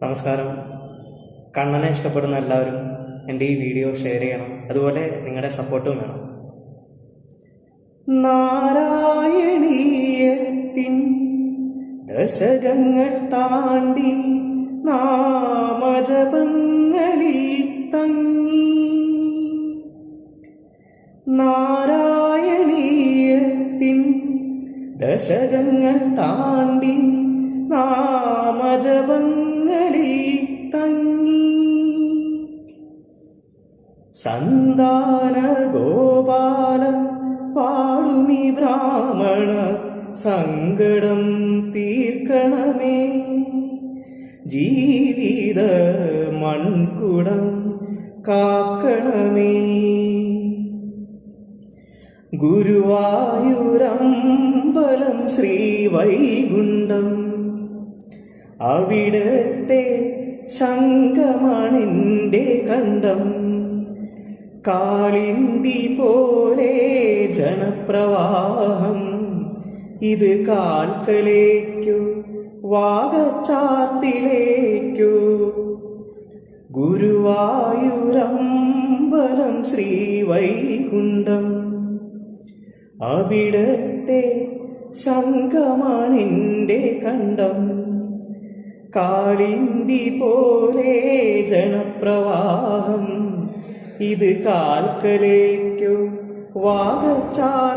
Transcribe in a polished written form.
നമസ്കാരം. കണ്ണനെ ഇഷ്ടപ്പെടുന്ന എല്ലാവരും എൻ്റെ ഈ വീഡിയോ ഷെയർ ചെയ്യണം. അതുപോലെ നിങ്ങളുടെ സപ്പോർട്ടും വേണം. നാരായണീയത്തിൻ ദശകങ്ങൾ താണ്ടി നാമജപങ്ങളിൽ തങ്ങി, നാരായണീയത്തിൻ ദശകങ്ങൾ താണ്ടി നാമജപങ്ങളിൽ തങ്ങി, സന്താന ഗോപാലം പാടുമി ബ്രാഹ്മണ സങ്കടം തീർക്കണമേ, ജീവിത മൺകുടം കാക്കണമേ. ഗുരുവായൂരമ്പലം ശ്രീവൈകുണ്ഠം, അവിടത്തെ ശംഖമാണെൻ്റെ കണ്ഠം. കാളിന്തി പോലെ ജനപ്രവാഹം, ഇത് കാൽക്കലേക്കോ വാഗച്ചാർത്തിലേക്കോ. ഗുരുവായൂരമ്പലം ശ്രീവൈകുണ്ഠം, അവിടത്തെ ശംഖമാണെൻ്റെ കണ്ഠം. കാളിന്തി പോലെ ജനപ്രവാഹം, ഇത് കാൽക്കലേക്കോ വാഗച്ചാർത്തിലേക്കോ.